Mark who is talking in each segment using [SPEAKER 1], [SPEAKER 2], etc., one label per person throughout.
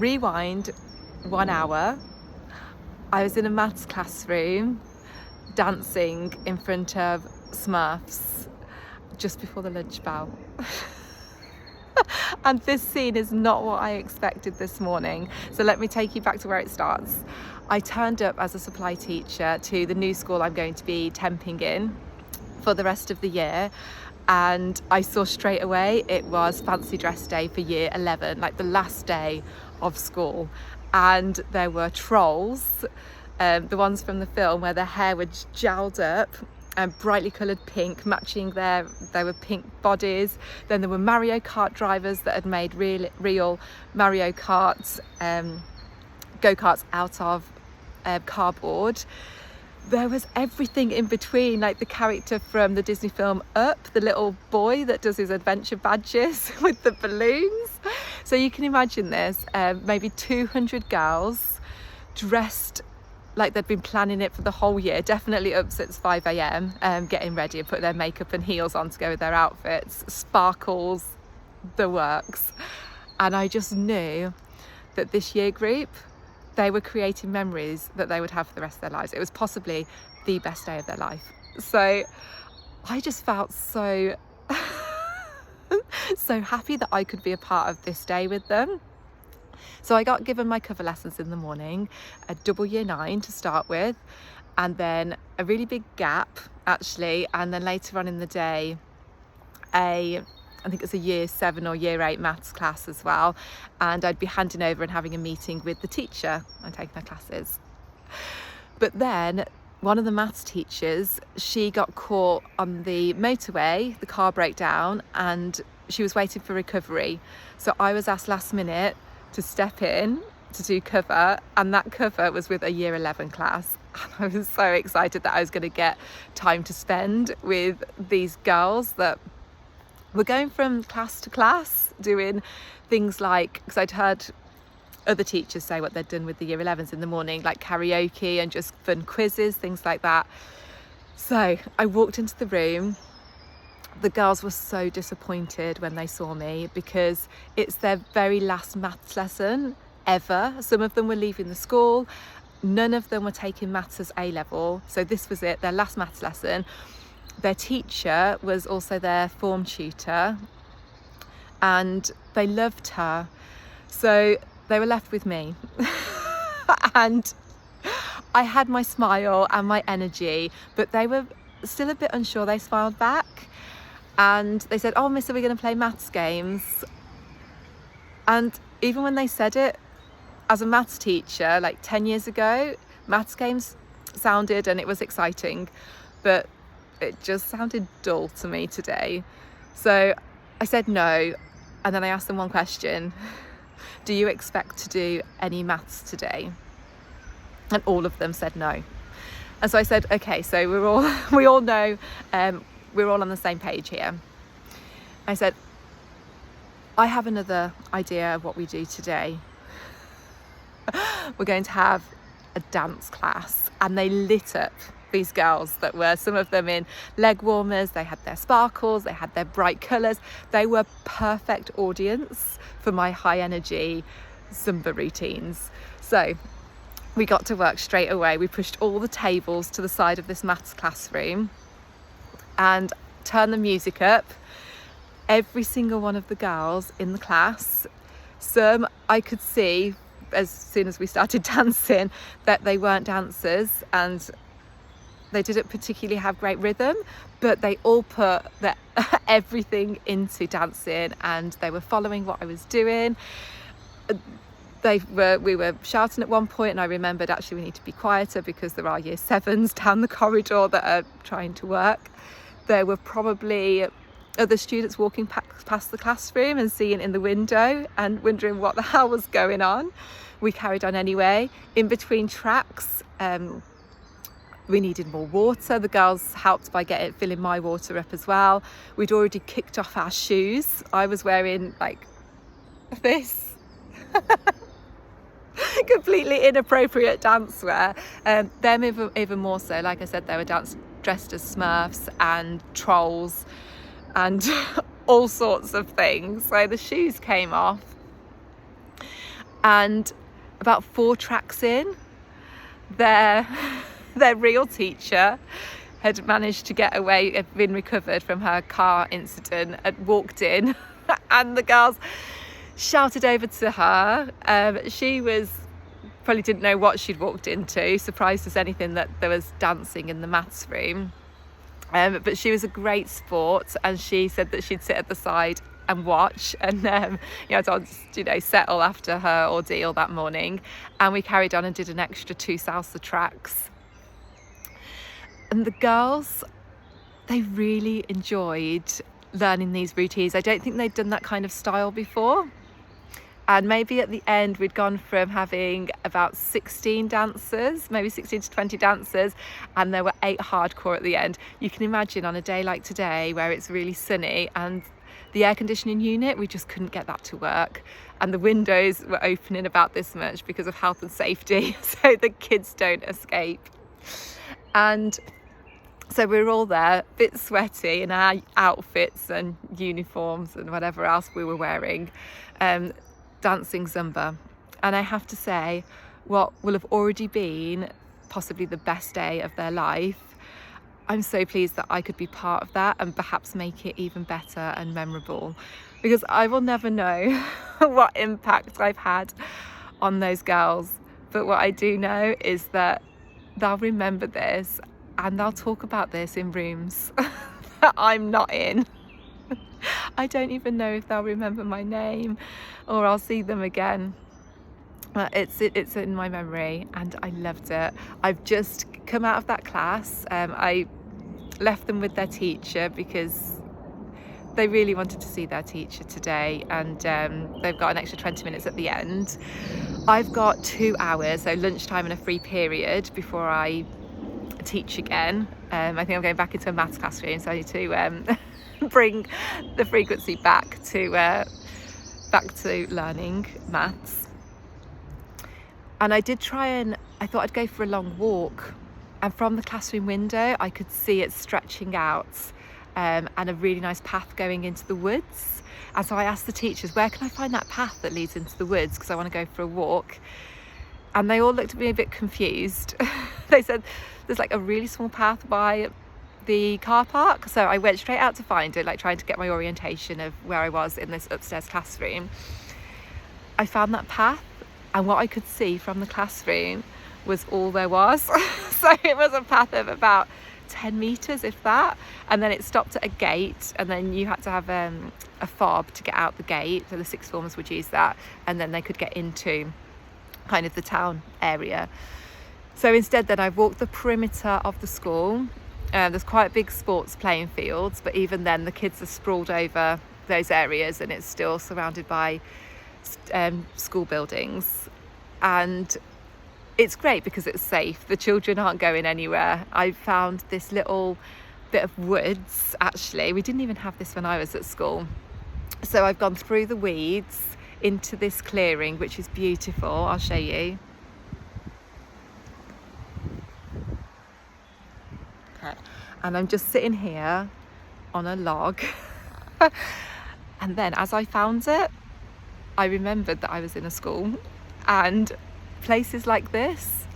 [SPEAKER 1] rewind 1 hour. I was in a maths classroom dancing in front of Smurfs just before the lunch bell. And this scene is not what I expected this morning. So let me take you back to where it starts. I turned up as a supply teacher to the new school I'm going to be temping in for the rest of the year. And I saw straight away it was fancy dress day for year 11, like the last day of school. And there were trolls, the ones from the film where their hair was gelled up and brightly coloured pink, matching there were pink bodies. Then there were Mario Kart drivers that had made real Mario Kart go-karts out of cardboard. There was everything in between, like the character from the Disney film Up, the little boy that does his adventure badges with the balloons. So you can imagine this, maybe 200 girls dressed like they'd been planning it for the whole year, definitely up since 5 a.m, getting ready and put their makeup and heels on to go with their outfits, sparkles, the works. And I just knew that this year group, they were creating memories that they would have for the rest of their lives. It was possibly the best day of their life. So I just felt so so happy that I could be a part of this day with them. So I got given my cover lessons in the morning, a double year 9 to start with, and then a really big gap actually, and then later on in the day I think it's a year 7 or year 8 maths class as well, and I'd be handing over and having a meeting with the teacher and taking their classes. But then one of the maths teachers, she got caught on the motorway, the car broke down, and she was waiting for recovery. So I was asked last minute to step in to do cover, and that cover was with a year 11 class. And I was so excited that I was going to get time to spend with these girls that were going from class to class, doing things like, because I'd heard other teachers say what they'd done with the year 11s in the morning, like karaoke and just fun quizzes, things like that. So I walked into the room. The girls were so disappointed when they saw me because it's their very last maths lesson ever. Some of them were leaving the school. None of them were taking maths as A-level. So this was it, their last maths lesson. Their teacher was also their form tutor and they loved her. So they were left with me. And I had my smile and my energy, but they were still a bit unsure. They smiled back. And they said, "Oh, miss, are we going to play maths games?" And even when they said it, as a maths teacher, like 10 years ago, maths games sounded and it was exciting, but it just sounded dull to me today. So I said no. And then I asked them one question: do you expect to do any maths today? And all of them said no. And so I said, okay, so we all know, we're all on the same page here. I said, I have another idea of what we do today. We're going to have a dance class. And they lit up these girls that were, some of them in leg warmers, they had their sparkles, they had their bright colours. They were perfect audience for my high energy Zumba routines. So we got to work straight away. We pushed all the tables to the side of this maths classroom and turned the music up. Every single one of the girls in the class, some I could see as soon as we started dancing that they weren't dancers and they didn't particularly have great rhythm, but they all put their everything into dancing and they were following what I was doing. We were shouting at one point, and I remembered actually we need to be quieter because there are year 7s down the corridor that are trying to work. There were probably other students walking past the classroom and seeing in the window and wondering what the hell was going on. We carried on anyway. In between tracks, we needed more water. The girls helped by filling my water up as well. We'd already kicked off our shoes. I was wearing like this. Completely inappropriate dance wear. Them even more so. Like I said, they were dressed as Smurfs and trolls and all sorts of things. So the shoes came off And about 4 tracks in, their real teacher had managed to get away, had been recovered from her car incident, had walked in and the girls shouted over to her. She probably didn't know what she'd walked into, surprised as anything that there was dancing in the maths room. But she was a great sport, and she said that she'd sit at the side and watch and settle after her ordeal that morning. And we carried on and did an extra 2 salsa tracks. And the girls, they really enjoyed learning these routines. I don't think they'd done that kind of style before. And maybe at the end we'd gone from having about 16 dancers, maybe 16 to 20 dancers, and there were 8 hardcore at the end. You can imagine on a day like today where it's really sunny and the air conditioning unit, we just couldn't get that to work. And the windows were opening about this much because of health and safety, so the kids don't escape. And so we were all there, a bit sweaty in our outfits and uniforms and whatever else we were wearing, dancing Zumba. And I have to say, what will have already been possibly the best day of their life, I'm so pleased that I could be part of that and perhaps make it even better and memorable, because I will never know what impact I've had on those girls. But what I do know is that they'll remember this and they'll talk about this in rooms that I'm not in. I don't even know if they'll remember my name or I'll see them again. It's in my memory and I loved it. I've just come out of that class. I left them with their teacher because they really wanted to see their teacher today, and they've got an extra 20 minutes at the end. I've got 2 hours, so lunchtime and a free period before I teach again. I think I'm going back into a maths classroom, so I need to bring the frequency back to learning maths. And I did I thought I'd go for a long walk, and from the classroom window I could see it stretching out, and a really nice path going into the woods. And so I asked the teachers, where can I find that path that leads into the woods, because I want to go for a walk. And they all looked at me a bit confused. They said there's like a really small path by the car park. So I went straight out to find it, like trying to get my orientation of where I was in this upstairs classroom. I found that path, and what I could see from the classroom was all there was. So it was a path of about 10 meters, if that, and then it stopped at a gate, and then you had to have a fob to get out the gate. So the sixth formers would use that, and then they could get into kind of the town area. So instead then I walked the perimeter of the school. There's quite big sports playing fields, but even then the kids are sprawled over those areas and it's still surrounded by school buildings. And it's great because it's safe. The children aren't going anywhere. I found this little bit of woods, actually. We didn't even have this when I was at school. So I've gone through the weeds into this clearing, which is beautiful. I'll show you. Okay. And I'm just sitting here on a log. And then as I found it, I remembered that I was in a school, and places like this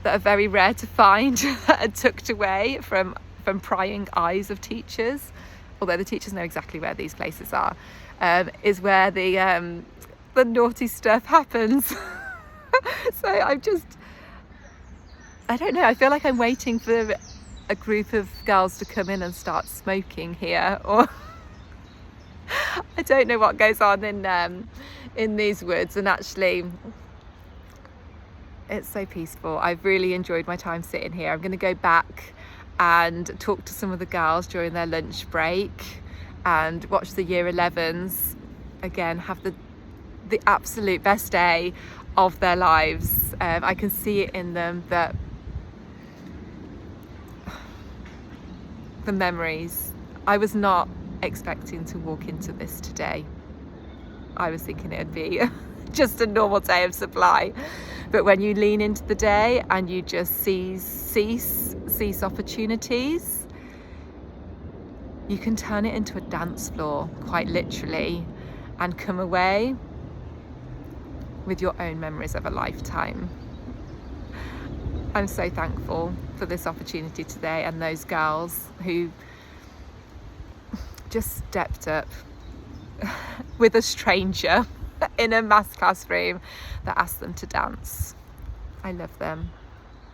[SPEAKER 1] that are very rare to find that are tucked away from prying eyes of teachers, although the teachers know exactly where these places are, is where the naughty stuff happens. So I don't know, I feel like I'm waiting for a group of girls to come in and start smoking here, or I don't know what goes on in these woods. And actually it's so peaceful. I've really enjoyed my time sitting here. I'm going to go back and talk to some of the girls during their lunch break and watch the year 11s again have the absolute best day of their lives. I can see it in them, that the memories. I was not expecting to walk into this today. I was thinking it'd be just a normal day of supply, but when you lean into the day and you just cease opportunities, you can turn it into a dance floor, quite literally, and come away with your own memories of a lifetime. I'm so thankful for this opportunity today, and those girls who just stepped up with a stranger in a maths classroom that asked them to dance. I love them.